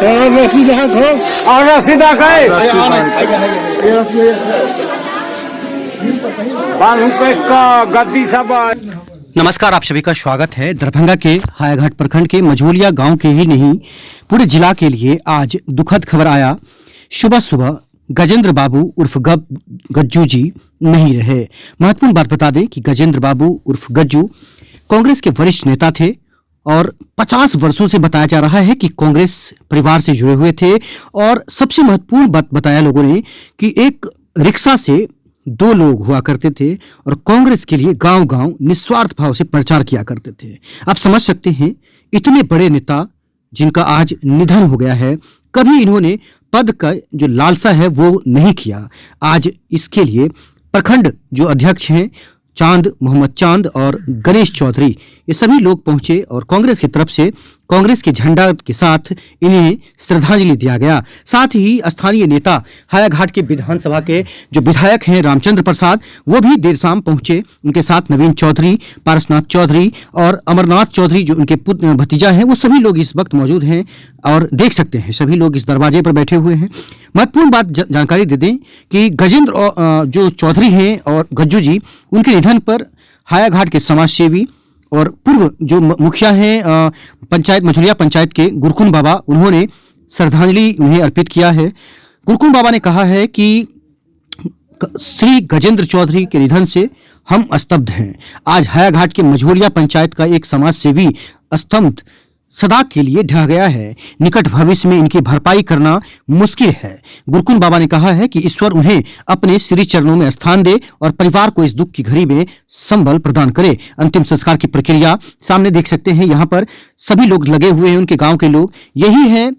सीधा खो और सीधा गए गद्दी सब। नमस्कार, आप सभी का स्वागत है। दरभंगा के हायाघाट प्रखंड के मझोलिया गांव के ही नहीं, पूरे जिला के लिए आज दुखद खबर आया। सुबह सुबह गजेंद्र बाबू उर्फ गज्जू जी नहीं रहे। महत्वपूर्ण बात बता दें कि गजेंद्र बाबू उर्फ गज्जू कांग्रेस के वरिष्ठ नेता थे और 50 वर्षों से बताया जा रहा है कि कांग्रेस परिवार से जुड़े हुए थे। और सबसे महत्वपूर्ण बात बताया लोगों ने कि एक रिक्शा से 2 लोग हुआ करते थे और कांग्रेस के लिए गांव-गांव निस्वार्थ भाव से प्रचार किया करते थे। आप समझ सकते हैं, इतने बड़े नेता जिनका आज निधन हो गया है, कभी इन्होंने पद का जो लालसा है वो नहीं किया। आज इसके लिए प्रखंड जो अध्यक्ष हैं चांद मोहम्मद चांद और गणेश चौधरी, ये सभी लोग पहुंचे और कांग्रेस की तरफ से कांग्रेस के झंडा के साथ इन्हें श्रद्धांजलि दिया गया। साथ ही स्थानीय नेता हायाघाट के विधानसभा के जो विधायक हैं रामचंद्र प्रसाद, वो भी देर शाम पहुंचे। उनके साथ नवीन चौधरी, पारसनाथ चौधरी और अमरनाथ चौधरी जो उनके पुत्र भतीजा हैं, वो सभी लोग इस वक्त मौजूद हैं और देख सकते हैं सभी लोग इस दरवाजे पर बैठे हुए हैं। महत्वपूर्ण बात जानकारी दे दें कि गजेंद्र जो चौधरी हैं और गज्जू जी, उनके निधन पर हायाघाट के समाज सेवी और पूर्व जो मुखिया हैं पंचायत मझोलिया पंचायत के गुरकुन बाबा, उन्होंने श्रद्धांजलि उन्हें अर्पित किया है। गुरकुन बाबा ने कहा है कि श्री गजेंद्र चौधरी के निधन से हम स्तब्ध हैं। आज हायाघाट के मझोलिया पंचायत का एक समाज सेवी स्तंभ सदा के लिए ढह गया है। निकट भविष्य में इनकी भरपाई करना मुश्किल है। गुरकुन बाबा ने कहा है कि ईश्वर उन्हें अपने श्री चरणों में स्थान दे और परिवार को इस दुख की घड़ी में संबल प्रदान करे। अंतिम संस्कार की प्रक्रिया सामने देख सकते हैं, यहाँ पर सभी लोग लगे हुए हैं, उनके गांव के लोग। यही है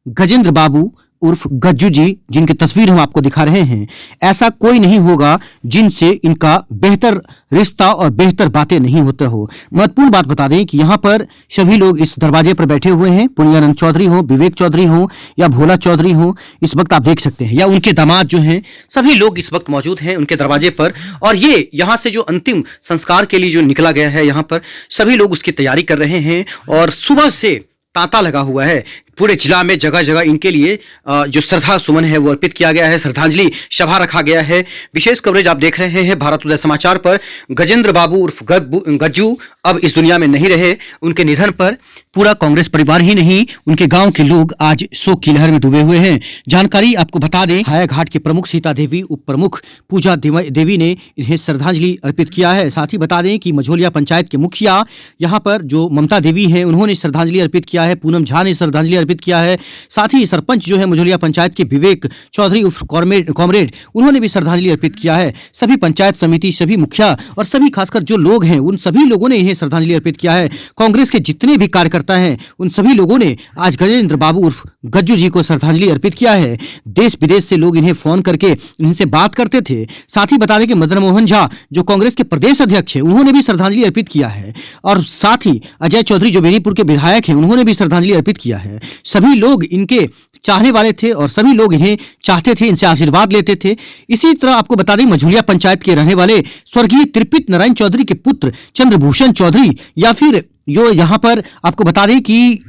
गजेंद्र बाबू उर्फ गज्जू जी, जिनकी तस्वीर हम आपको दिखा रहे हैं। ऐसा कोई नहीं होगा जिनसे इनका बेहतर रिश्ता और बेहतर बातें नहीं होते हो। महत्वपूर्ण बात बता दें कि यहाँ पर सभी लोग इस दरवाजे पर बैठे हुए हैं। पुण्यानंद चौधरी हो, विवेक चौधरी हो या भोला चौधरी हो, इस वक्त आप देख सकते हैं, या उनके दामाद जो हैं, सभी लोग इस वक्त मौजूद हैं उनके दरवाजे पर। और ये यहाँ से जो अंतिम संस्कार के लिए जो निकला गया है, यहाँ पर सभी लोग उसकी तैयारी कर रहे हैं और सुबह से तांता लगा हुआ है। पूरे जिला में जगह जगह इनके लिए जो श्रद्धा सुमन है वो अर्पित किया गया है, श्रद्धांजलि सभा रखा गया है। विशेष कवरेज आप देख रहे हैं भारत उदय समाचार पर। गजेंद्र बाबू उर्फ गज्जू अब इस दुनिया में नहीं रहे। उनके निधन पर पूरा कांग्रेस परिवार ही नहीं, उनके गांव के लोग आज शोक की लहर में डूबे हुए हैं। जानकारी आपको बता दें, हायाघाट के प्रमुख सीता देवी, उप प्रमुख पूजा देवी ने इन्हें श्रद्धांजलि अर्पित किया है। साथ ही बता दें कि मझोलिया पंचायत के मुखिया यहाँ पर जो ममता देवी है, उन्होंने श्रद्धांजलि अर्पित किया है। पूनम झा ने श्रद्धांजलि अर्पित किया है। साथ ही सरपंच जो है मझोलिया पंचायत के विवेक चौधरी उर्फ कॉमरेड, उन्होंने भी श्रद्धांजलि अर्पित किया है। सभी पंचायत समिति, सभी मुखिया और सभी खासकर जो लोग हैं, उन सभी लोगों ने इन्हें श्रद्धांजलि अर्पित किया है। कांग्रेस के जितने भी कार्यकर्ता हैं, उन सभी लोगों ने आज गजेंद्र बाबू उर्फ गज्जू जी को श्रद्धांजलि अर्पित किया है। देश विदेश से लोग इन्हें फोन करके इनसे बात करते थे। साथ ही बता दें कि मदन मोहन झा जो कांग्रेस के प्रदेश अध्यक्ष हैं, उन्होंने भी श्रद्धांजलि अर्पित किया है। और साथ ही अजय चौधरी जो बेनीपुर के विधायक हैं, उन्होंने भी श्रद्धांजलि अर्पित किया है। सभी लोग इनके चाहने वाले थे और सभी लोग इन्हें चाहते थे, इनसे आशीर्वाद लेते थे। इसी तरह आपको बता दें, मझोलिया पंचायत के रहने वाले स्वर्गीय त्रिपित नारायण चौधरी के पुत्र चंद्रभूषण चौधरी, या फिर जो यहाँ पर आपको बता दें कि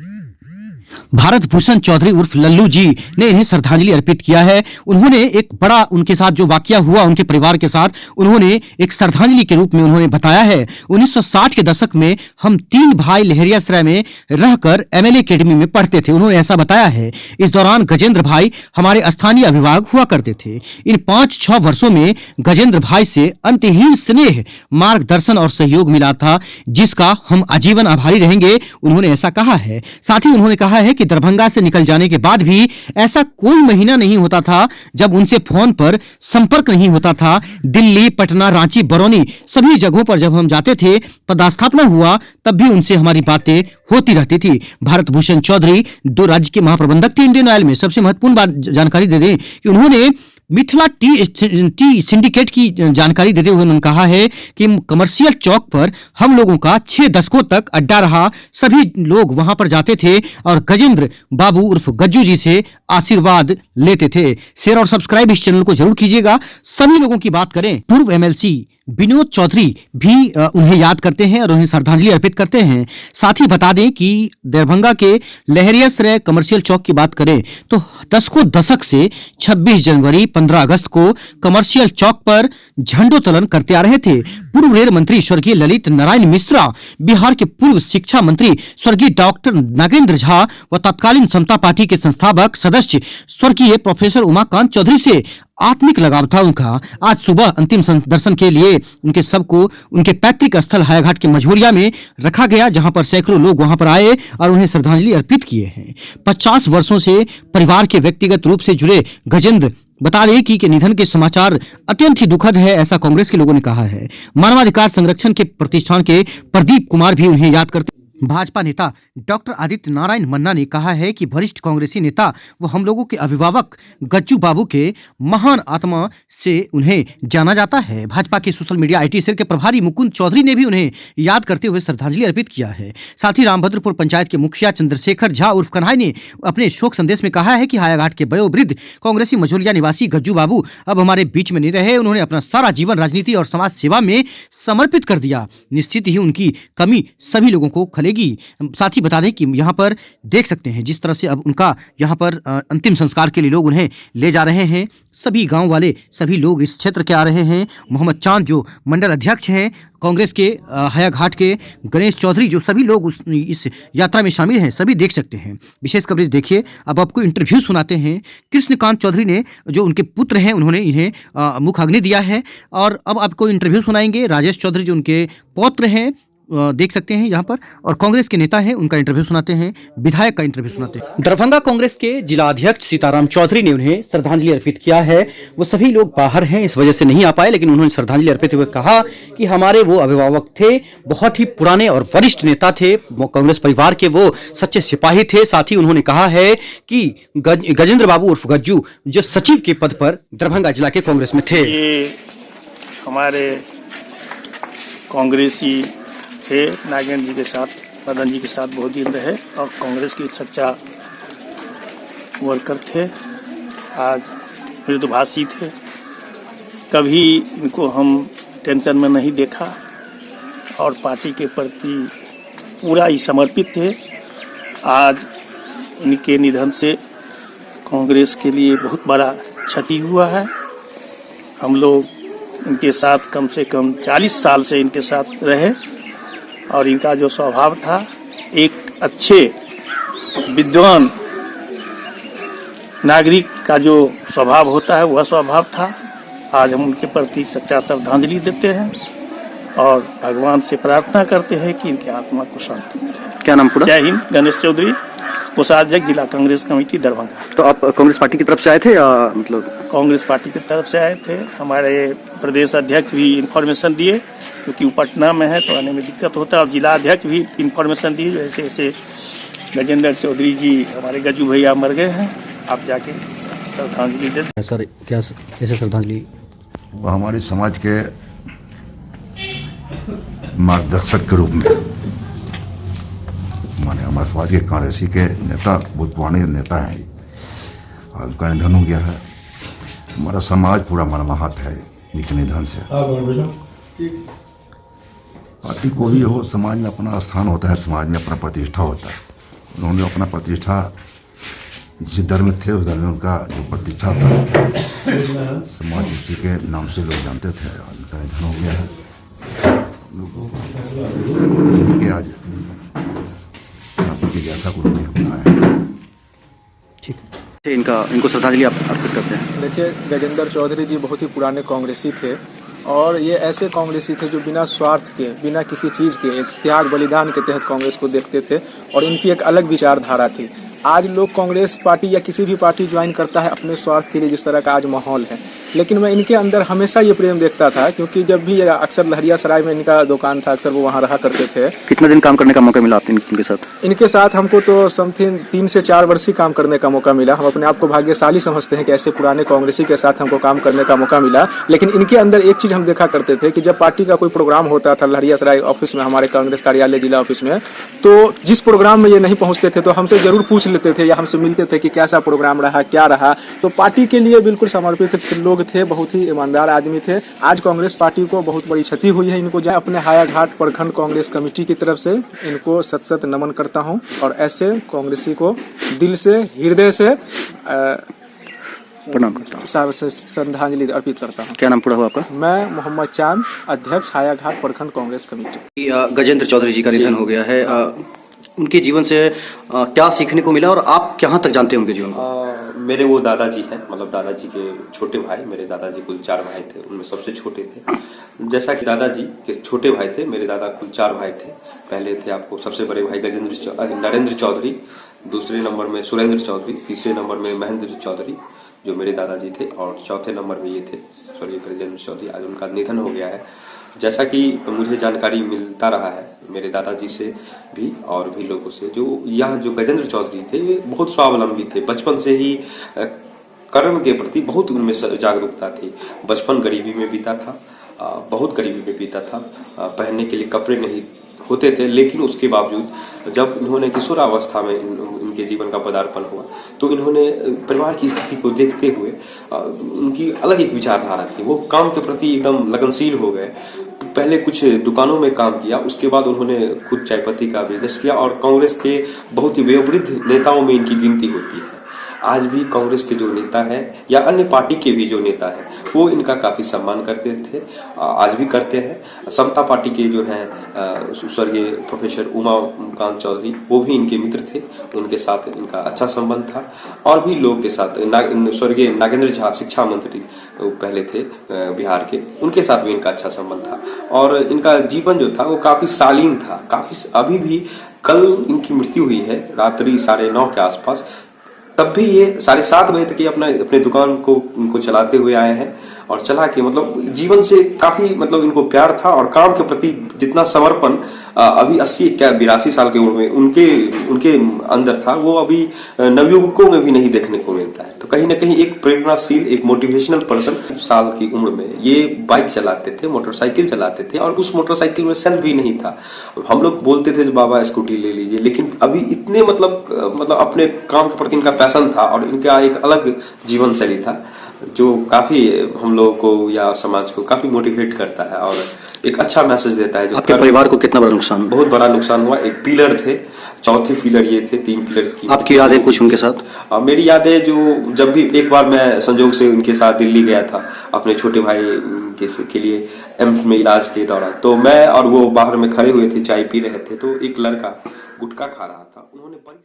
भारत भूषण चौधरी उर्फ लल्लू जी ने इन्हें श्रद्धांजलि अर्पित किया है। उन्होंने एक बड़ा उनके साथ जो वाकया हुआ उनके परिवार के साथ, उन्होंने एक श्रद्धांजलि के रूप में उन्होंने बताया है। 1960 के दशक में हम 3 भाई लहरियासराय में रहकर एमएलए एकेडमी में पढ़ते थे, उन्होंने ऐसा बताया है। इस दौरान गजेंद्र भाई हमारे स्थानीय अभिभावक हुआ करते थे। इन 5-6 वर्षों में गजेंद्र भाई से अंतहीन स्नेह, मार्गदर्शन और सहयोग मिला था, जिसका हम आजीवन आभारी रहेंगे, उन्होंने ऐसा कहा है। साथ ही उन्होंने कहा है कि दरभंगा से निकल जाने के बाद भी ऐसा कोई महीना नहीं होता था जब उनसे फोन पर संपर्क नहीं होता था। दिल्ली, पटना, रांची, बरौनी सभी जगहों पर जब हम जाते थे, पदस्थापना हुआ, तब भी उनसे हमारी बातें होती रहती थी। भारत भूषण चौधरी 2 राज्य के महाप्रबंधक थे इंडियन ऑयल में। सबसे महत्वपूर्ण बात जानकारी दे दें कि उन्होंने मिथिला टी सिंडिकेट की जानकारी देते हुए उन्होंने कहा है कि कमर्शियल चौक पर हम लोगों का 6 दशकों तक अड्डा रहा। सभी लोग वहां पर जाते थे और गजेंद्र बाबू उर्फ गज्जू जी से आशीर्वाद लेते थे। शेयर और सब्सक्राइब इस चैनल को जरूर कीजिएगा। सभी लोगों की बात करें, पूर्व एमएलसी विनोद चौधरी भी उन्हें याद करते हैं और उन्हें श्रद्धांजलि अर्पित करते हैं। साथ ही बता दें कि दरभंगा के लहरियासराय कमर्शियल चौक की बात करें तो दशक से 26 जनवरी 15 अगस्त को कमर्शियल चौक पर झंडोत्तोलन करते आ रहे थे। पूर्व रेल मंत्री स्वर्गीय ललित नारायण मिश्रा, बिहार के पूर्व शिक्षा मंत्री स्वर्गीय डॉक्टर नागेंद्र झा व तत्कालीन समता पार्टी के संस्थापक सदस्य स्वर्गीय प्रोफेसर उमाकांत चौधरी से आत्मिक लगाव था उनका। आज सुबह अंतिम दर्शन के लिए उनके शव को उनके पैतृक स्थल हायाघाट के मझोलिया में रखा गया, जहां पर सैकड़ों लोग वहां पर आए और उन्हें श्रद्धांजलि अर्पित किए हैं। 50 वर्षों से परिवार के व्यक्तिगत रूप से जुड़े गजेंद्र बता दें कि निधन के समाचार अत्यंत ही दुखद है, ऐसा कांग्रेस के लोगों ने कहा है। मानवाधिकार संरक्षण के प्रतिष्ठान के प्रदीप कुमार भी उन्हें याद करते। भाजपा नेता डॉक्टर आदित्य नारायण मन्ना ने कहा है कि वरिष्ठ कांग्रेसी नेता व हम लोगों के अभिभावक गज्जू बाबू के महान आत्मा से उन्हें जाना जाता है। भाजपा के सोशल मीडिया आईटी सेल के प्रभारी मुकुंद चौधरी ने भी उन्हें याद करते हुए श्रद्धांजलि अर्पित किया है। साथ ही रामभद्रपुर पंचायत के मुखिया चंद्रशेखर झा उर्फ कन्हाई ने अपने शोक संदेश में कहा है कि हायाघाट के वयोवृद्ध कांग्रेसी मझोलिया निवासी गज्जू बाबू अब हमारे बीच में नहीं रहे। उन्होंने अपना सारा जीवन राजनीति और समाज सेवा में समर्पित कर दिया। निश्चित ही उनकी कमी सभी लोगों को खलेगी। साथ ही बता दें कि यहाँ पर देख सकते हैं जिस तरह से अब उनका यहाँ पर अंतिम संस्कार के लिए लोग उन्हें ले जा रहे हैं। सभी गांव वाले सभी लोग इस क्षेत्र के आ रहे हैं। मोहम्मद चांद जो मंडल अध्यक्ष हैं कांग्रेस के हायाघाट के, गणेश चौधरी, जो सभी लोग इस यात्रा में शामिल हैं, सभी देख सकते हैं। विशेष कवरेज देखिए। अब आपको इंटरव्यू सुनाते हैं। कृष्णकांत चौधरी ने, जो उनके पुत्र हैं, उन्होंने इन्हें मुख अग्नि दिया है और अब आपको इंटरव्यू सुनाएंगे। राजेश चौधरी जो उनके पौत्र हैं, देख सकते हैं यहाँ पर, और कांग्रेस के नेता हैं, उनका इंटरव्यू सुनाते हैं। विधायक का इंटरव्यू सुनाते हैं। दरभंगा कांग्रेस के जिला अध्यक्ष सीताराम चौधरी ने उन्हें श्रद्धांजलि अर्पित किया है। वो सभी लोग बाहर हैं, इस वजह से नहीं आ पाए, लेकिन उन्होंने श्रद्धांजलि अर्पित हुए कहा कि हमारे वो अभिभावक थे, बहुत ही पुराने और वरिष्ठ नेता थे, कांग्रेस परिवार के वो सच्चे सिपाही थे। साथ ही उन्होंने कहा है कि गजेंद्र बाबू उर्फ गज्जू जो सचिव के पद पर दरभंगा जिला के कांग्रेस में थे। ये हमारे कांग्रेसी थे, नागेंद्र जी के साथ, मदन जी के साथ बहुत दिन रहे और कांग्रेस के सच्चा वर्कर थे। आज मृदुभाषी थे। कभी इनको हम टेंशन में नहीं देखा और पार्टी के प्रति पूरा ही समर्पित थे। आज इनके निधन से कांग्रेस के लिए बहुत बड़ा क्षति हुआ है। हम लोग इनके साथ कम से कम 40 साल से इनके साथ रहे और इनका जो स्वभाव था, एक अच्छे विद्वान नागरिक का जो स्वभाव होता है वह स्वभाव था। आज हम उनके प्रति सच्चा श्रद्धांजलि देते हैं और भगवान से प्रार्थना करते हैं कि इनकी आत्मा को शांति मिले। क्या नाम पूरा? जय हिंद। गणेश चौधरी, कोषाध्यक्ष जिला कांग्रेस कमेटी दरभंगा। तो आप कांग्रेस पार्टी की तरफ से आए थे या मतलब? कांग्रेस पार्टी की तरफ से आए थे। हमारे प्रदेश अध्यक्ष भी इंफॉर्मेशन दिए, क्योंकि वो पटना में है तो आने में दिक्कत होता है, और जिला अध्यक्ष भी इंफॉर्मेशन दिए जैसे ऐसे गजेंद्र चौधरी जी हमारे गज्जू भैया मर गए हैं, आप जाके श्रद्धांजलि दे। सर क्या कैसे श्रद्धांजलि? वो हमारे समाज के मार्गदर्शक के रूप में, माने हमारे समाज के कांग्रेसी के नेता, बहुत पुराने नेता हैं और उनका निधन हो गया है। हमारा समाज पूरा मर्माहत है इनके निधन से। पार्टी को भी हो, समाज में अपना स्थान होता है, समाज में अपना प्रतिष्ठा होता है। उन्होंने अपना प्रतिष्ठा जिस दर में थे उस दर में उनका जो प्रतिष्ठा था, समाज उसी के नाम से लोग जानते थे और उनका निधन हो गया है। लोगों के आज जैसा कुछ नहीं होना है। ठीक है, इनको श्रद्धांजलि आप अर्पित करते हैं। देखिए, गजेंद्र चौधरी जी बहुत ही पुराने कांग्रेसी थे और ये ऐसे कांग्रेसी थे जो बिना स्वार्थ के, बिना किसी चीज़ के, एक त्याग बलिदान के तहत कांग्रेस को देखते थे और इनकी एक अलग विचारधारा थी। आज लोग कांग्रेस पार्टी या किसी भी पार्टी ज्वाइन करता है अपने स्वार्थ के लिए, जिस तरह का आज माहौल है, लेकिन मैं इनके अंदर हमेशा ये प्रेम देखता था, क्योंकि जब भी अक्सर लहरियासराय में इनका दुकान था, अक्सर वो वहाँ रहा करते थे। कितना दिन काम करने का मौका मिला आपने इनके साथ? इनके साथ हमको तो समथिंग 3 से 4 वर्ष ही काम करने का मौका मिला। हम अपने आप को भाग्यशाली समझते हैं कि ऐसे पुराने कांग्रेसी के साथ हमको काम करने का मौका मिला। लेकिन इनके अंदर एक चीज़ हम देखा करते थे कि जब पार्टी का कोई प्रोग्राम होता था लहरियासराय ऑफिस में, हमारे कांग्रेस कार्यालय जिला ऑफिस में, तो जिस प्रोग्राम में ये नहीं पहुँचते थे तो हमसे जरूर पूछ लेते थे या हमसे मिलते थे कि कैसा प्रोग्राम रहा, क्या रहा। तो पार्टी के लिए बिल्कुल समर्पित लोग थे, बहुत ही ईमानदार आदमी थे। आज कांग्रेस पार्टी को बहुत बड़ी क्षति हुई है। इनको जो अपने हायाघाट प्रखंड कांग्रेस कमेटी की तरफ से इनको सत सत नमन करता हूं और ऐसे कांग्रेसी को दिल से, हृदय से प्रणाम करता हूँ, श्रद्धांजलि अर्पित करता हूँ। क्या नाम पूरा हुआ आपका? मैं मोहम्मद चांद, अध्यक्ष हायाघाट प्रखंड कांग्रेस कमेटी। गजेंद्र चौधरी जी का निधन हो गया है, उनके जीवन से क्या सीखने को मिला और आप कहाँ तक जानते हैं उनके जीवन को? मेरे वो दादाजी हैं, मतलब दादाजी के छोटे भाई। मेरे दादाजी कुल 4 भाई थे, उनमें सबसे छोटे थे। जैसा कि दादाजी के छोटे भाई थे, मेरे दादा कुल 4 भाई थे। पहले थे आपको सबसे बड़े भाई नरेंद्र चौधरी, दूसरे नंबर में सुरेंद्र चौधरी, तीसरे नंबर में महेंद्र चौधरी जो मेरे दादाजी थे, और चौथे नंबर में ये थे स्वर्गीय गजेंद्र चौधरी। आज उनका निधन हो गया है। जैसा कि मुझे जानकारी मिलता रहा है मेरे दादाजी से भी और भी लोगों से, जो गजेंद्र चौधरी थे ये बहुत स्वावलंबी थे। बचपन से ही कर्म के प्रति बहुत उनमें जागरूकता थी। बचपन गरीबी में बीता था, बहुत गरीबी में बीता था। पहनने के लिए कपड़े नहीं होते थे, लेकिन उसके बावजूद जब इन्होंने किशोरावस्था में इनके जीवन का पदार्पण हुआ तो इन्होंने परिवार की स्थिति को देखते हुए उनकी अलग एक विचारधारा थी। वो काम के प्रति एकदम लगनशील हो गए। पहले कुछ दुकानों में काम किया, उसके बाद उन्होंने खुद चाय पत्ती का बिजनेस किया और कांग्रेस के बहुत ही वयोवृद्ध नेताओं में इनकी गिनती होती है। आज भी कांग्रेस के जो नेता हैं या अन्य पार्टी के भी जो नेता हैं वो इनका काफी सम्मान करते थे, आज भी करते हैं। समता पार्टी के जो हैं स्वर्गीय प्रोफेसर उमाकांत चौधरी, वो भी इनके मित्र थे, उनके साथ इनका अच्छा संबंध था। और भी लोग के साथ स्वर्गीय नागेंद्र झा शिक्षा मंत्री पहले थे बिहार के, उनके साथ भी इनका अच्छा संबंध था। और इनका जीवन जो था वो काफी शालीन था, काफी। अभी भी कल इनकी मृत्यु हुई है रात्रि 9:30 के आसपास, तब भी ये 7:30 बजे तक ये अपने दुकान को इनको चलाते हुए आए हैं। और चला के मतलब जीवन से काफी मतलब इनको प्यार था और काम के प्रति जितना समर्पण अभी 82 साल की उम्र में उनके अंदर था, वो अभी नवयुवकों में भी नहीं देखने को मिलता है। तो कहीं ना कहीं एक प्रेरणाशील, एक मोटिवेशनल पर्सन साल की उम्र में ये बाइक चलाते थे, मोटरसाइकिल चलाते थे, और उस मोटरसाइकिल में सेल भी नहीं था। हम लोग बोलते थे बाबा स्कूटी ले लीजिए, लेकिन अभी इतने मतलब अपने काम के प्रति इनका पैशन था और इनका एक अलग जीवन शैली था जो काफी हम लोगों को या समाज को काफी मोटिवेट करता है और एक अच्छा मैसेज देता है। आपके परिवार को कितना बड़ा नुकसान? बहुत बड़ा नुकसान हुआ। एक पिलर थे, चौथे पिलर ये थे, 3 पिलर की। आपकी यादें कुछ उनके साथ? मेरी यादें जो जब भी एक बार मैं संजोग से उनके साथ दिल्ली गया था अपने छोटे भाई के लिए एम्स में इलाज के दौरान, तो मैं और वो बाहर में खड़े हुए थे, चाय पी रहे थे, तो एक लड़का गुटखा खा रहा था। उन्होंने बड़ी